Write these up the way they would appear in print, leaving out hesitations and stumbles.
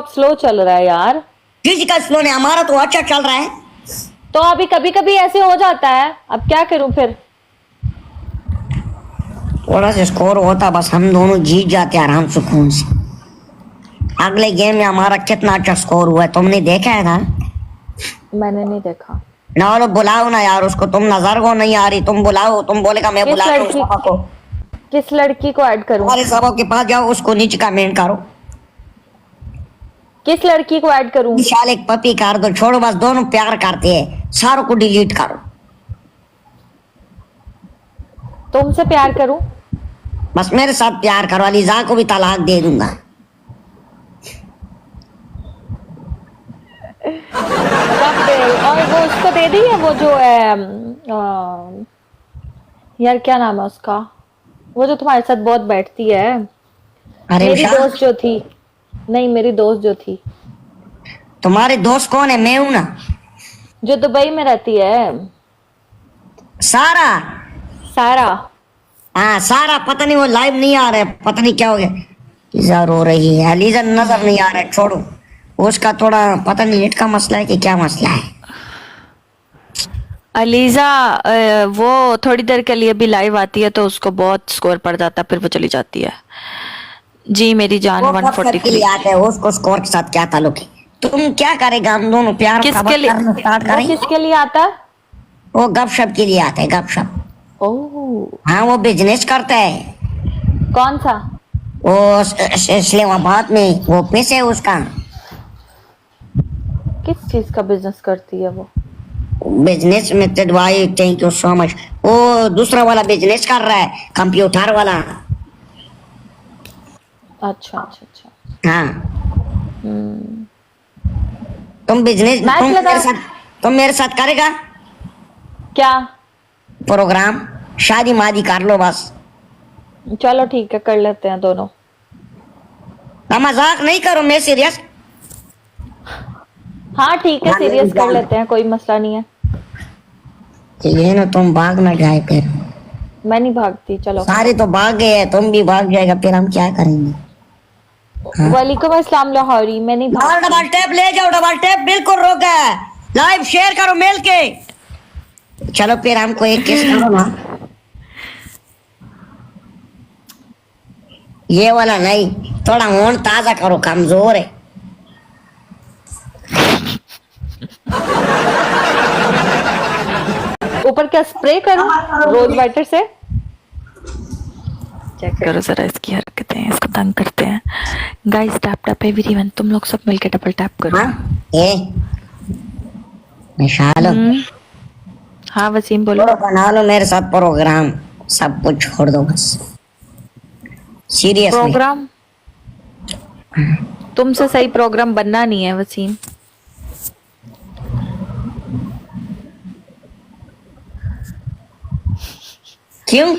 Slow चल रहा है यार। किसी का स्लो नहीं, हमारा तो अच्छा चल रहा है। तो अभी कभी कभी ऐसे हो जाता है, अब क्या करूं फिर। थोड़ा सा स्कोर होता बस हम दोनों जीत जाते आराम सुकून से। अगले गेम में हमारा कितना अच्छा स्कोर हुआ है तुमने देखा है ना? मैंने नहीं देखा। ना बुलाओ ना यार उसको, तुम नजर को नहीं आ रही, तुम बुलाओ, तुम बोलेगा मैं किस बुलाता हूँ लड़की सबा को। किस लड़की को ऐड करूं? हमारे सबा के पास जाओ, उसको नीचे कमेंट करो। किस लड़की को ऐड करूं? विशाल एक पपी कर दो, छोड़ो बस, दोनों प्यार करते हैं, सारों को डिलीट करो। तुमसे प्यार करूं? बस मेरे साथ प्यार करो, अलीजा को भी तलाक दे दूंगा। कब दे? और वो उसको दे दी है, वो जो है यार क्या नाम है उसका, वो जो तुम्हारे साथ बहुत बैठती है, अरे मेरी विशाल, दोस्त जो थी। नहीं, मेरी दोस्त जो थी। तुम्हारे दोस्त कौन है? मैं हूं ना। जो दुबई में रहती है। सारा। सारा। हाँ सारा, पता नहीं वो लाइव नहीं आ रहा है, पता नहीं क्या हो गया। लीजा रो रही है, लीजा नजर नहीं आ रहा है, छोड़ो उसका, थोड़ा पता नहीं नेट का मसला है कि क्या मसला है। अलीजा वो थोड़ी देर के लिए भी लाइव आती है तो उसको बहुत स्कोर पड़ जाता है, फिर वो चली जाती है। जी मेरी जान। वो कब के 143। लिए आता है, उसको स्कोर के साथ क्या ताल्लुक है? तुम क्या करेगा, हम दोनों प्यार किसके लिए? करना स्टार्ट वो करें। किसके लिए आता है? वो गपशप के लिए आता है, गपशप। ओह, हाँ वो बिजनेस करता है, कौन सा? वो इस्लामाबाद में, वो पैसे है उसका। किस चीज का बिजनेस करती है वो? बिजनेस में भाई, थैंक यू सो मच। वो दूसरा वाला बिजनेस कर रहा है, कंप्यूटर वाला। अच्छा अच्छा अच्छा। हाँ तुम बिजनेस, मैच लगा। तुम मेरे साथ करेगा क्या? प्रोग्राम? शादी मादी कर लो बस। चलो ठीक है, कर लेते हैं दोनों। ना मजाक नहीं करो, मैं सीरियस। हाँ ठीक है, हाँ, सीरियस मेरी कर जान। लेते हैं, कोई मसला नहीं है। ये ना तुम भाग ना जाए फिर। मैं नहीं भागती, चलो। सारे तो भाग गए हैं, तुम भी भाग जाएगा, फिर हम क्या करेंगे? वालेकुम अस्सलाम लाहौरी। मैं नहीं और भागती। डबल टैप ले जाओ, डबल टैप बिल्कुल रोका है। लाइव शेयर करो मेल के। चलो फिर हमको एक किस करो ना। ये वाला नहीं, थोड़ा होन ताजा करो, कमजोर है। ऊपर क्या स्प्रे करूं रोज वाटर से? चेक करो जरा इसकी हरकतें, इसको तंग करते हैं। गाइस टैप टैप एवरीवन, तुम लोग सब मिलके डबल टैप करो। हाँ ये निशालो, हाँ वसीम बोलो। थोड़ा बना लो मेरे साथ प्रोग्राम, सब कुछ छोड़ दो बस, सीरियस में। प्रोग्राम? तुमसे सही प्रोग्राम बनना नहीं है वसीम। क्यों?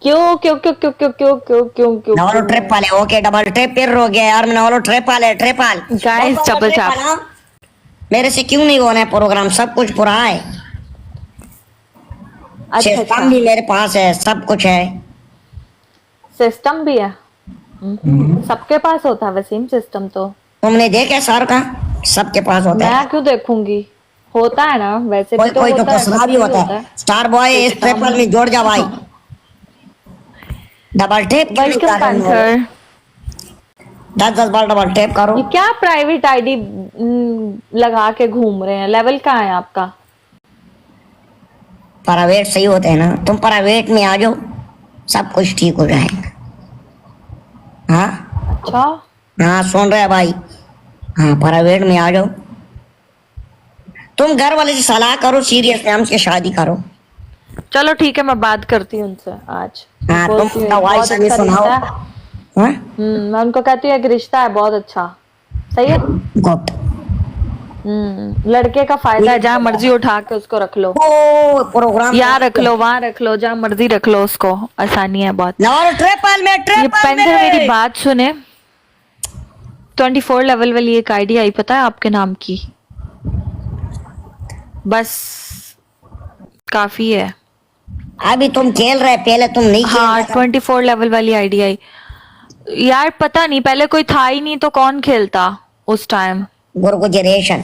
क्यों क्यों क्यों क्यों क्यों क्यों क्यों क्यों क्यों? नवलो ट्रिप वाले, ओके डबल ट्रिप फिर हो गया यार, नवलो ट्रिप वाले, ट्रिप वाल। Guys, double tap। मेरे से क्यों नहीं होना है प्रोग्राम, सब कुछ पूरा है। अच्छा सिस्टम अच्छा, भी मेरे पास है, सब कुछ है। सिस्टम भी है। सबके पास होता है वसीम सिस्टम तो। तुमने देखा सर का? सबके पास होता है। मैं क्यों देखूंगी, होता है ना वैसे भी कोई तो कोई तो होता है, कसरा भी सबके होता है। स्टार बॉय इस सिस्टम। ट्रिपल में जोड़ जा भाई। डबल टेप क्यों नहीं वेलकम कर रहे हो? पैंथर। 10 बार डबल टेप करो। ये क्या प्राइवेट आईडी लगा के घूम रहे हैं? लेवल कहाँ है आपका? प्राइवेट सही होते हैं ना, तुम प्राइवेट में आ जाओ, सब कुछ ठीक हो जाएगा। हाँ अच्छा हाँ सुन रहे हैं भाई, हाँ प्राइवेट में आ जाओ। तुम घर वाले से सलाह करो, सीरियस में हमसे शादी करो। चलो ठीक है, मैं बात करती हूँ उनसे आज। हाँ तुम बोलती हूँ, अपना बहुत वॉइस अच्छा सुनाओ। रिश्ता है। हाँ मैं उनको कहती हूँ एक रिश्ता है बहुत अच्छा, सही है। गुड। लड़के का फायदा है, जहाँ मर्जी उठा के उसको रख लो, ओ प्रोग्राम यहाँ रख लो, वहां रख लो, जहाँ मर्जी रख लो उसको, आसानी है बहुत। और ट्रिपल में, ये ट्रिपल पैंथर मेरी में। बात सुने, 24 लेवल वाली एक आईडी आई पता है आपके नाम की, बस काफी है। अभी तुम खेल रहे, पहले तुम नहीं खेल हाँ रहे। 24 लेवल वाली आईडी आई, यार पता नहीं, पहले कोई था ही नहीं तो कौन खेलता उस टाइम। गुरगुजरेशन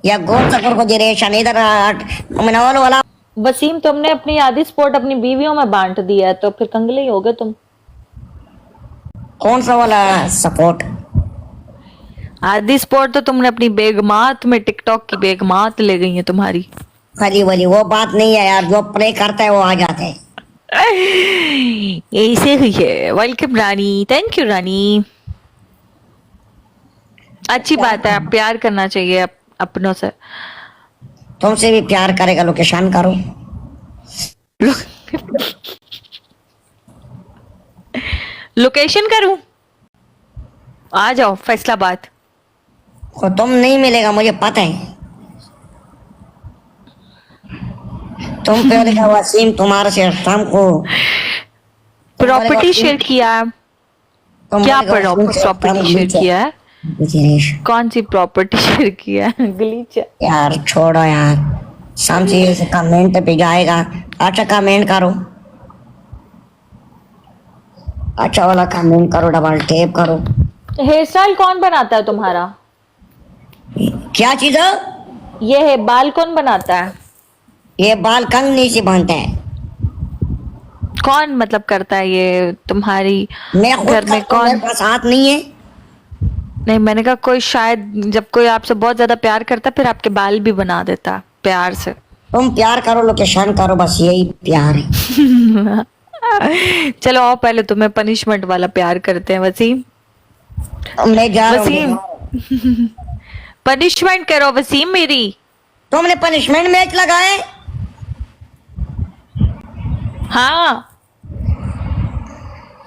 या गोल सा गुरगुजरेशन इधर मनोल वाला। वसीम, तुमने अपनी आधी स्पोर्ट अपनी बीवियों में बांट दिया है, तो फिर कंगले ही हो गए तुम। कौन सा वाला सपोर्ट? आधी स्पोर्ट तो तुमने अपनी बेगमात में, टिकटॉक की बेगमात ले गई है तुम्हारी। खाली वाली वो बात नहीं है यार, जो प्ले करता है वो आ जाता है। ऐसे हुई है। वेलकम रानी, थैंक यू रानी। अच्छी बात है, आप प्यार करना चाहिए अपनों से। तुमसे भी प्यार करेगा, लोकेशन करो। लोकेशन करूं? आ जाओ फैसलाबाद। को तुम नहीं मिलेगा मुझे पता है। तुम पहले का वसीम तुम्हारे से शाम को प्रॉपर्टी शेयर किया? क्या प्रॉपर्टी शेयर किया है? कौन सी प्रॉपर्टी शेयर किया है? गलीचा। यार छोड़ो यार, शाम से कमेंट पे जाएगा। अच्छा कमेंट करो, अच्छा वाला कमेंट करो, डबल टैप करो। हेयर स्टाइल कौन बनाता है तुम्हारा? क्या चीज है? ये है बाल कौन बनाता है? ये बाल कंगनी से बांधता है। कौन मतलब करता है ये तुम्हारी मैं खुद घर में? करता हूं, मेरे कौन? पास हाथ नहीं है। नहीं, मैंने कहा कोई शायद जब कोई आपसे बहुत ज्यादा प्यार करता फिर आपके बाल भी बना देता प्यार से। तुम प्यार करो, लोकेशन करो, बस यही प्यार है। चलो आओ पहले तुम्हें पनिशमेंट वाला प्यार करते हैं वसीम। मैं जा रहा वसीम हूँ। पनिशमेंट करो वसीम मेरी। तुमने पनिशमेंट मैच लगाए? हाँ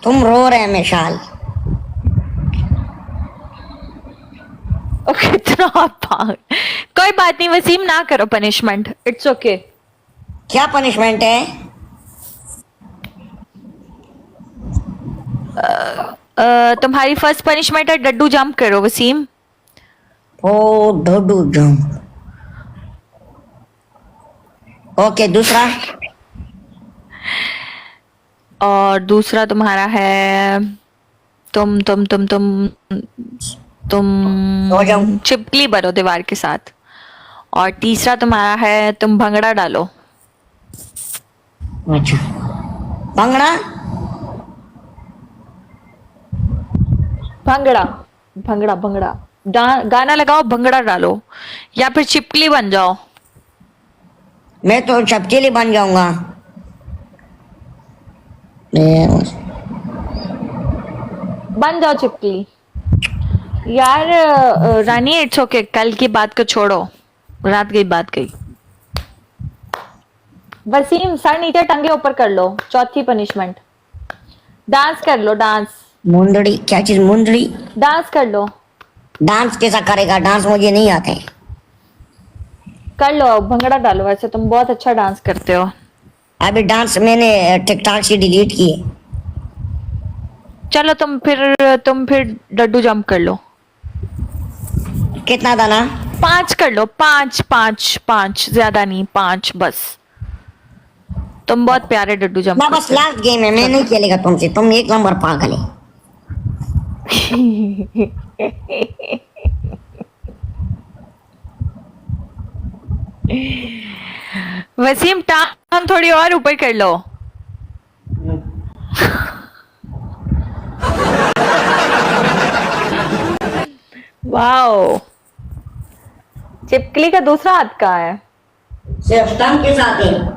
तुम रो रहे हैं मिशाल। कितना कोई बात नहीं वसीम, ना करो पनिशमेंट, इट्स ओके। क्या पनिशमेंट है? तुम्हारी फर्स्ट पनिशमेंट है डड्डू जंप करो वसीम। ओ डोडू जंप। ओके, दूसरा? और दूसरा तुम्हारा है तुम हो जाओ। चिपकली बनो दीवार के साथ। और तीसरा तुम्हारा है तुम भंगड़ा डालो। अच्छा, भंगड़ा? भंगड़ा भंगड़ा भंगड़ा। गाना लगाओ, भंगड़ा डालो, या फिर चिपकली बन जाओ। मैं तो चपचेली बन जाऊंगा। बन जाओ चिपकली। यार रानी इट्स ओके, कल की बात को छोड़ो, रात गई बात गई। वसीम, सर नीचे टंगे ऊपर कर लो। चौथी पनिशमेंट, डांस कर लो। डांस मुंदड़ी? क्या चीज मुंदड़ी? डांस कर लो। डांस कैसा करेगा? डांस मुझे नहीं आता है। कर लो, भंगड़ा डालो। वैसे तुम बहुत अच्छा डांस करते हो। अभी डांस मैंने टिकटॉक से डिलीट किए। चलो तुम फिर डड्डू जंप कर लो। कितना दाना? 5 कर लो, 5 5 5, ज्यादा नहीं, 5 बस। तुम बहुत प्यारे डड्डू जंप ना, बस लास्ट गेम है, मैं नहीं खेलेगा तुमसे। तुम एक नंबर पागल है। वसीम टांग थोड़ी और ऊपर कर लो। वाओ, चिपकली का दूसरा हाथ कहाँ है? सिर्फ टंग के साथ है।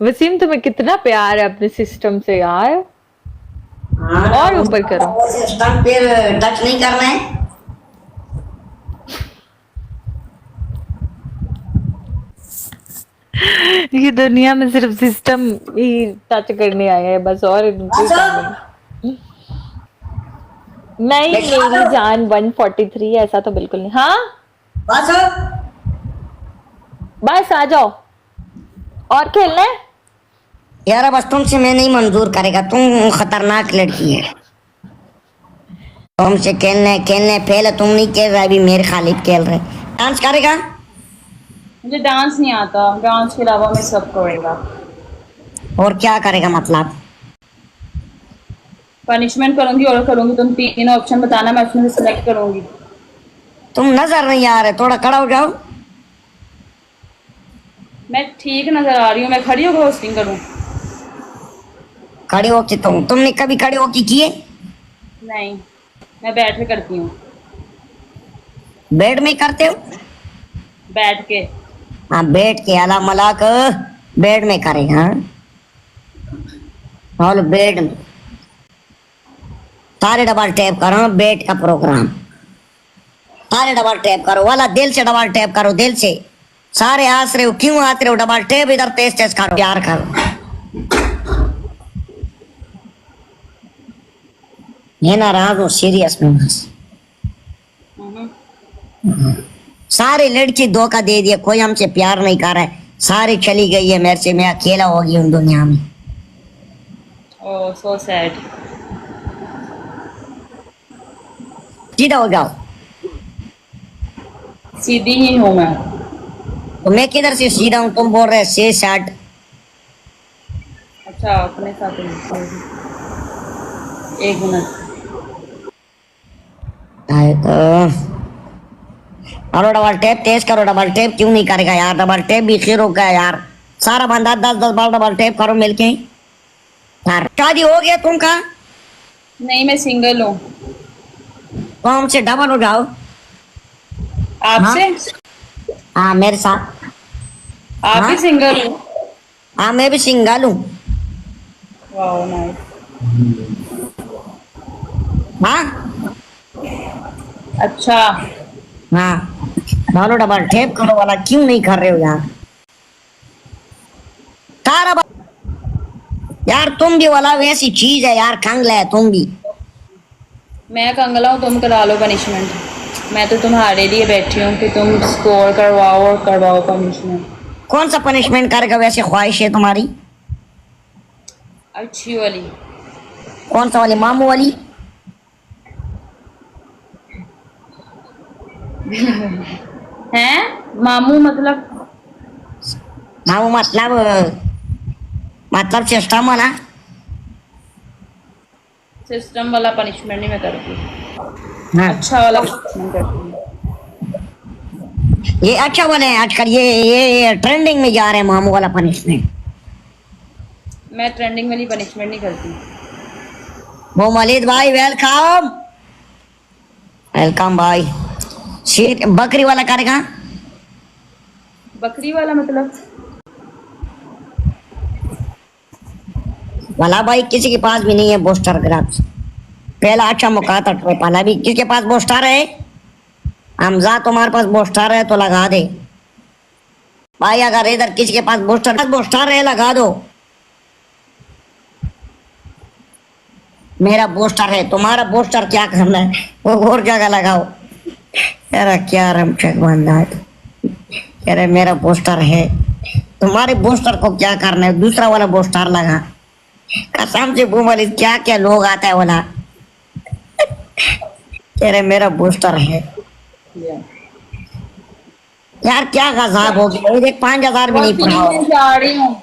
वसीम, तुम्हें कितना प्यार है अपने सिस्टम से यार। और ऊपर करो। स्टंप पे टच नहीं करना है। ये दुनिया में सिर्फ सिस्टम ही टच करने आए हैं बस, और इनकी नहीं। नहीं मेरी जान 143, ऐसा तो बिल्कुल नहीं। हाँ बस बस आ जाओ। और खेलना है? यार बस तुमसे मैं नहीं मंजूर करेगा। तुम खतरनाक लड़की है। तुमसे खेलने पहले तुम नहीं खेल रहे, अभी मेरे खालिद खेल रहे। डांस करेगा? मुझे डांस नहीं आता, डांस के अलावा मैं सब करूँगा। और क्या करेगा मतलब? पनिशमेंट करूंगी और करूंगी, तुम तीन ऑप्शन बताना, मैं उसमें से सिलेक्ट करूंगी। तुम नजर नहीं आ रहे, थोड़ा खड़ा हो जाओ। मैं ठीक नजर आ रही हूँ, मैं खड़ी होकर होस्टिंग करूँ? खड़े हो के तुमने कभी खड़े हो के किए? नहीं, मैं बैठ के करती हूँ। बेड में करते हो? बैठ के। हाँ बैठ के, अला मलाक बेड में करे। हाँ और बेड में सारे डबल टैप करो, बेड का प्रोग्राम सारे डबल टैप करो, वाला दिल से डबल टैप करो, दिल से। सारे हंस रहे हो, क्यों हंस रहे हो? डबल टैप इधर तेज तेज करो, प्यार करो। ये ना रहा तो सीरियस में बस। सारी लड़की धोखा दे दिया, कोई हमसे प्यार नहीं कर रहा है, सारी चली गई है मेरे से, मैं अकेला हो गई हूँ दुनिया में। ओह सो सैड। सीधा हो जाओ। सीधी ही हूँ मैं। तो मैं किधर से सीधा हूँ? तुम बोल रहे से साठ। अच्छा अपने साथ ही। एक मिनट। करो डबल टैप, तेज करो डबल टैप, क्यों नहीं करेगा यार? डबल टैप भी खीर हो गया यार, सारा बंदा 10-10 बार डबल टैप करो मिलके यार। शादी हो गया तुमका? नहीं मैं सिंगल हूँ। तो हमसे डबल हो जाओ। आपसे? हाँ मेरे साथ। आप हाँ? भी सिंगल हो? हाँ मैं भी सिंगल हूँ। वाह नाइस। हाँ अच्छा। हाँ डालो डबल टैप करो, वाला क्यों नहीं कर रहे हो यार? सारा यार तुम भी वाला वैसी चीज है यार, कंगला है तुम भी। मैं कंगला हूँ, तुम करा लो पनिशमेंट। मैं तो तुम्हारे लिए बैठी हूँ कि तुम स्कोर करवाओ और करवाओ पनिशमेंट। कौन सा पनिशमेंट करेगा वैसे ख्वाहिश है तुम्हारी? अच्छी वाली। कौन सा वाली? मामू वाली? हैं? मामू मतलब? मामू मतलब सिस्टम वाला। सिस्टम वाला पनिशमेंट नहीं मैं करती, हाँ अच्छा वाला पनिशमेंट करती हूँ। ये अच्छा वाला है आजकल, ये ट्रेंडिंग में जा रहे हैं मामू वाला पनिशमेंट। मैं ट्रेंडिंग वाली पनिशमेंट नहीं करती। वो मलिद भाई वेलकम। वेलकम भाई। शेर बकरी वाला करेगा? बकरी वाला मतलब? वाला भाई किसी के पास भी नहीं है बूस्टर ग्राफ्स। पहला अच्छा मौका था, पहला भी किसके पास बूस्टर है? हमजा तुम्हारे पास बूस्टर है तो लगा दे भाई, अगर इधर किसी के पास बूस्टर है लगा दो। मेरा बूस्टर है, तुम्हारा बूस्टर क्या करना है? वो और जगह लगाओ। यार क्या रमचक बंदा है। अरे मेरा बूस्टर है, तुम्हारे बूस्टर को क्या करना है? दूसरा वाला बूस्टर लगा। कसम से बोले क्या क्या लोग आता है बोला। अरे मेरा बूस्टर है यार, क्या गजब हो गया, 5,000 भी नहीं पड़ा। जा रही हूँ।